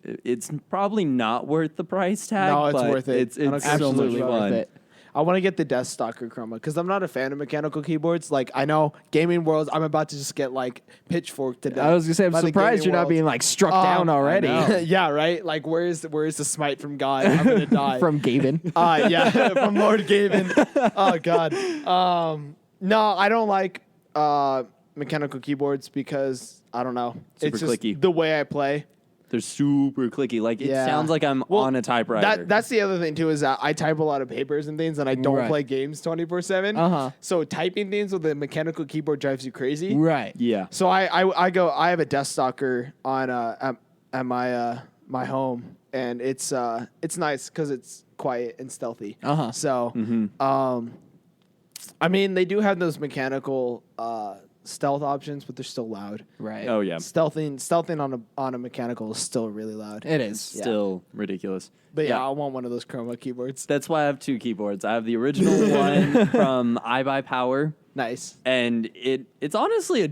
It's probably not worth the price tag. No, it's but worth it. It's I don't care so so much much about fun. it. I want to get the Death Stalker Chroma because I'm not a fan of mechanical keyboards. Like, I know gaming worlds, I'm about to just get like pitchforked to death. I was gonna say, I'm by the surprised gaming you're not world. being like struck down already Yeah, right. Like, where's the smite from God? I'm gonna die from Gaben. Yeah, from Lord Gaven. Oh God. No, I don't like mechanical keyboards because I don't know. Super it's just clicky. the way I play. They're super clicky. Like it Yeah. sounds like I'm Well, on a typewriter. That's the other thing too is that I type a lot of papers and things, and I don't Right. play games 24/7. Uh-huh. So typing things with a mechanical keyboard drives you crazy. Right. yeah. So I have a Death Stalker on at my home, and it's nice because it's quiet and stealthy. Uh-huh. So I mean they do have those mechanical stealth options, but they're still loud. Right. Uh, Oh yeah. Stealthing on a mechanical is still really loud. It is. Still ridiculous. But yeah, I want one of those chroma keyboards. That's why I have two keyboards. I have the original one from iBuyPower, Nice. and it's honestly I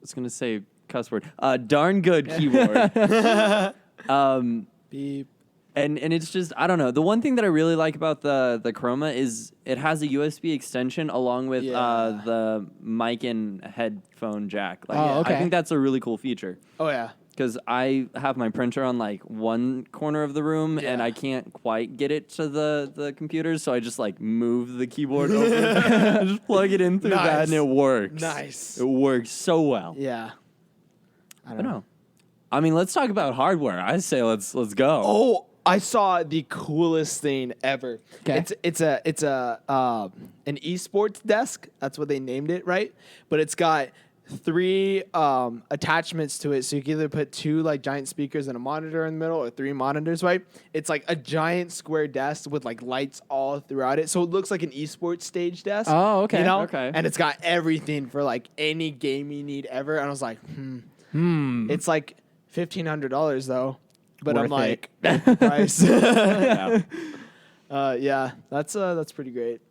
was gonna say cuss word. Darn good keyboard. Beep. And it's just I don't know. The one thing that I really like about the Chroma is it has a USB extension along with Yeah. the mic and headphone jack. Like, Oh, okay. I think that's a really cool feature Oh yeah. because I have my printer on like one corner of the room and Yeah. I can't quite get it to the computer, so I just like move the keyboard over, just plug it in through that, Nice. and it works. Nice. It works so well. Yeah. I I don't don't know. I mean, let's talk about hardware. I say let's go. Oh, I saw the coolest thing ever. 'Kay. It's a an esports desk. That's what they named it, right? But it's got 3 attachments to it, so you can either put 2 like giant speakers and a monitor in the middle, or 3 monitors, right? It's like a giant square desk with like lights all throughout it, so it looks like an esports stage desk. Oh, okay. You know? Okay. And it's got everything for like any game you need ever. And I was like, It's like $1,500 though. But I'm Worth like, it. price. Yeah. Yeah, that's pretty great.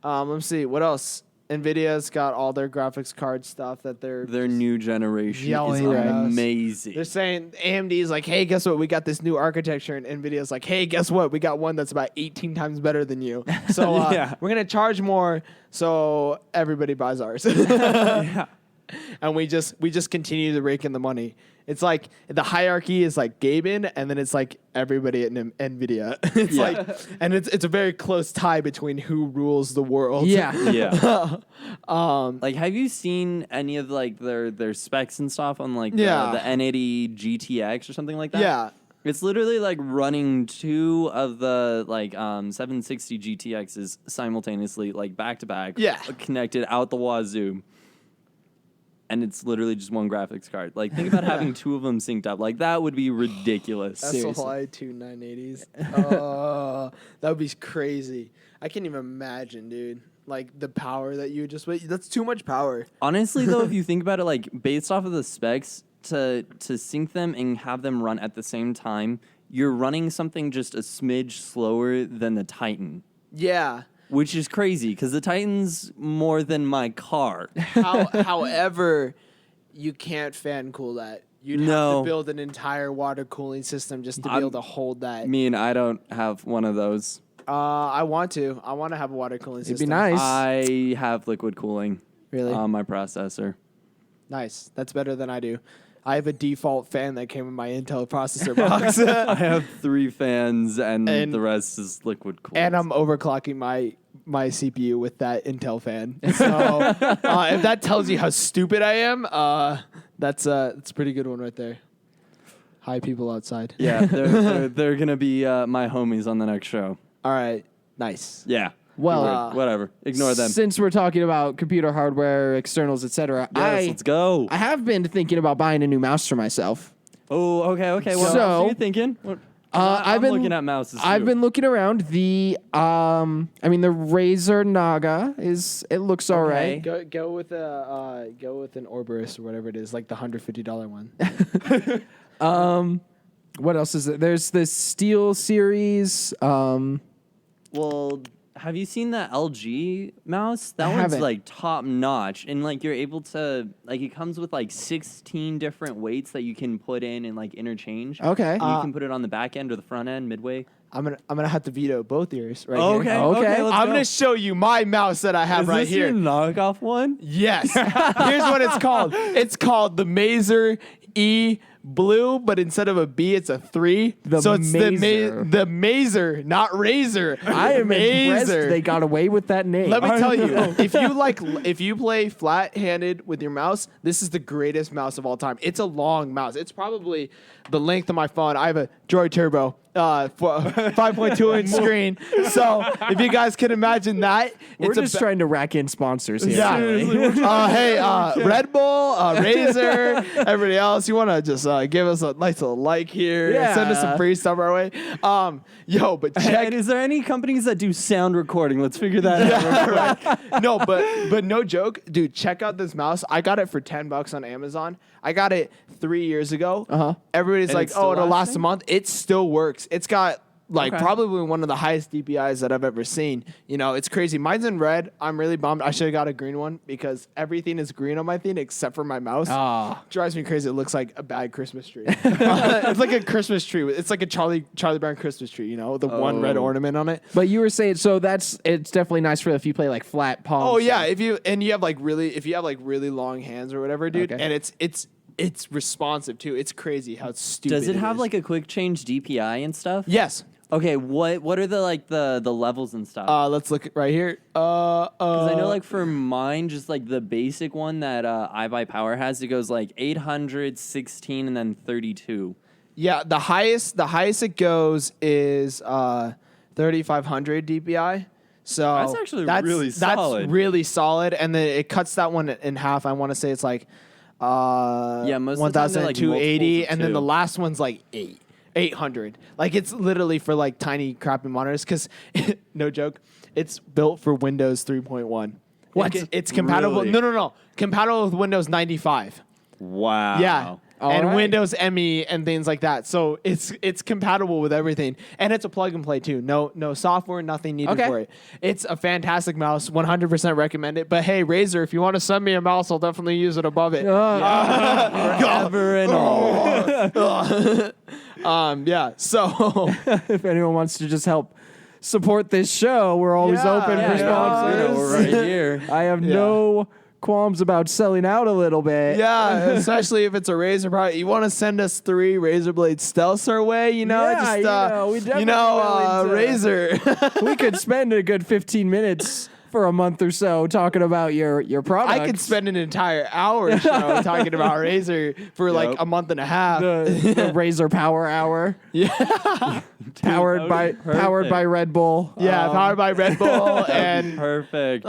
Let me see what else. Nvidia's got all their graphics card stuff that they're Their new generation is Yelling at us. amazing. they're saying AMD's like, hey, guess what? We got this new architecture, and Nvidia's like, hey, guess what? We got one that's about 18 times better than you. So Yeah. we're gonna charge more, so everybody buys ours. Yeah. And we just continue to rake in the money. It's like the hierarchy is like Gaben, and then it's like everybody at Nvidia. It's Yeah. like, and it's a very close tie between who rules the world. Yeah. Yeah. Like, have you seen any of like their specs and stuff on like Yeah. the N80 GTX or something like that? Yeah. It's literally like running 2 of the like 760 GTXs simultaneously, like back to back. Yeah. Connected out the wazoo. And it's literally just one graphics card. Like, think about having 2 of them synced up. Like, that would be ridiculous. SLI 2 980s. Oh, that would be crazy. I can't even imagine, dude. Like the power that you just wait. That's too much power. Honestly, though, if you think about it, like based off of the specs, to sync them and have them run at the same time, you're running something just a smidge slower than the Titan, Yeah. which is crazy because the Titan's more than my car. However, you can't fan cool that. You'd have No. to build an entire water cooling system just to be able to hold that. I mean, I don't have one of those. I want to. I want to have a water cooling It'd system. be nice. I have liquid cooling Really? on my processor. Nice. That's better than I do. I have a default fan that came in my Intel processor box. I have 3 fans, and And- the rest is liquid cooling. And I'm overclocking my CPU with that Intel fan. So if that tells you how stupid I am, that's a pretty good one right there. Hi, people outside. yeah, they're gonna be my homies on the next show. All right. Nice. Yeah. Well, Whatever. Ignore them. Since we're talking about computer hardware, externals, etc., Yes, let's go. I have been thinking about buying a new mouse for myself. Oh, okay. What So- else are you thinking? What, I've I'm been looking at mouses. I've too. been looking around the the Razer Naga it looks all right. Go with an Orberus or whatever it is, like the $150 one. What else is there? There's the Steel series. Well, have you seen the LG mouse? That I one's haven't. like top notch, and like you're able to like it comes with like 16 different weights that you can put in and like interchange. Okay. And you can put it on the back end or the front end, midway. I'm gonna have to veto both yours right Okay, here. Okay. let's I'm go. gonna show you my mouse that I have Is right this here. your knockoff one? Yes. Here's what it's called. It's called the Mazer E Blue, but instead of a B, it's a 3. The so it's Mazer. the Mazer, not Razor. I am impressed Mazer. they got away with that name. Let me tell you, if you play flat-handed with your mouse, this is the greatest mouse of all time. It's a long mouse. It's probably the length of my phone. I have a Droid Turbo, 5.2-inch screen. So if you guys can imagine that, We're it's just trying to rack in sponsors here. yeah. Really. Red Bull, Razer, everybody else, you want to just give us a nice little like here, Yeah. send us some free stuff our way. But check. And is there any companies that do sound recording? Let's figure that out. No, but no joke, dude. Check out this mouse. I got it for $10 on Amazon. I got it 3 years ago. Everybody's And like, it's still "Oh, it'll last a lasting? month." It still works. It's got Okay. probably one of the highest DPIs that I've ever seen. You know, it's crazy. Mine's in red. I'm really bummed. I should have got a green one because everything is green on my thing except for my mouse. Drives me crazy. It looks like a bad Christmas tree. It's like a Christmas tree. It's like a Charlie Brown Christmas tree. You know, the one red ornament on it. But you were saying, so it's definitely nice for if you play like flat palm. Oh yeah, if you have like really long hands or whatever, dude, Okay. and it's responsive too. It's crazy how stupid. Does it have is. like a quick change DPI and stuff? Yes. Okay, what are the levels and stuff? Let's look right here. Because I know, like, for mine, just, like, the basic one that iBuyPower has, it goes, like, 800, 16, and then 32. Yeah, the highest it goes is 3,500 DPI. So That's actually really solid. That's really solid, and then it cuts that one in half. I want to say it's like most of the time they're, like, 1,280, multiples of and then the 2. last one's like 800. Like it's literally for like tiny crappy monitors. Because no joke, it's built for Windows 3.1. What? It's compatible. Really? No. Compatible with Windows 95. Wow. Yeah. All and right. Windows ME and things like that. So it's compatible with everything. And it's a plug and play too. No software, nothing needed Okay. for it. It's a fantastic mouse. 100% recommend it. But hey, Razer, if you want to send me a mouse, I'll definitely use it above it. Forever and all. Yeah. So If anyone wants to just help support this show, we're always Yeah, open yeah, for sponsors. we're right here. I have no qualms about selling out a little bit. yeah, especially if it's a Razer product. You want to send us 3 Razer Blade Stealths our way, you know? Yeah, we definitely Razer. We could spend a good 15 minutes for a month or so talking about your products. I could spend an entire hour show talking about Razer for like a month and a half. the Razer Power Hour. Yeah. Powered by Red Bull. Yeah, powered by Red Bull and Perfect.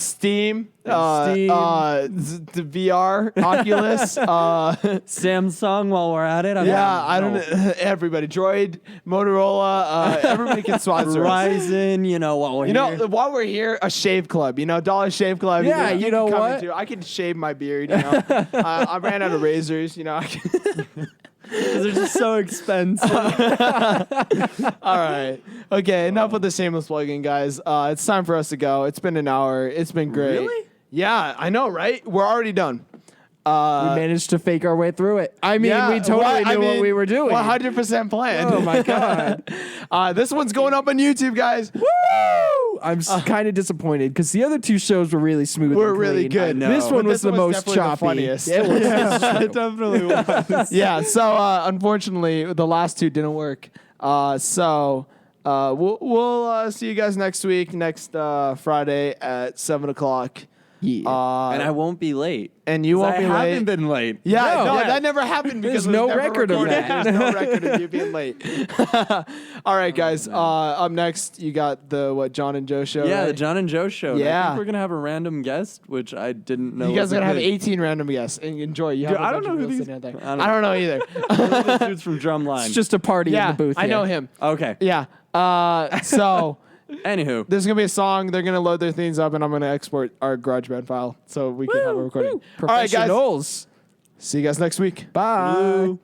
Steam, Steam. The VR, Oculus. Samsung, while we're at it. I don't know. Everybody, Droid, Motorola, everybody can sponsor us. Verizon, while we're here. While we're here, a shave club, Dollar Shave Club. Yeah, can you know come what? into- I can shave my beard, I ran out of razors, I can. They're just so expensive. All right. Okay, enough with the shameless plugging, guys. It's time for us to go. It's been an hour. It's been great. Really? Yeah, I know, right? We're already done. We managed to fake our way through it. I mean, we totally knew what we were doing. 100% planned. Oh my god. This one's going up on YouTube, guys. Woo! I'm kind of disappointed because the other 2 shows were really smooth. We're and really clean. good. I know. This one But was the most definitely choppy. the funniest. It was. It definitely was. Yeah, so unfortunately, the last 2 didn't work. We'll see you guys next week, next Friday at 7:00. Yeah. And I won't be late. And you won't be I late. haven't been late. Yeah, No. that never happened because There's it was no never record of recorded. that. There's no record of you being late. All right, guys. Up next, you got the John and Joe show. Yeah, right? the John and Joe show. And I Yeah. think we're gonna have a random guest, which I didn't know. You guys was are a gonna have good- 18 random guests and enjoy. You have Dude, a I don't bunch know of who people these- sitting out there. I don't I don't know either. This dude's from Drumline. It's just a party in Yeah, the booth. I know here. him. Okay. Yeah. So Anywho, there's gonna be a song. They're gonna load their things up, and I'm gonna export our GarageBand file so we can have a recording. All right, guys. Professionals. See you guys next week. Bye. Blue.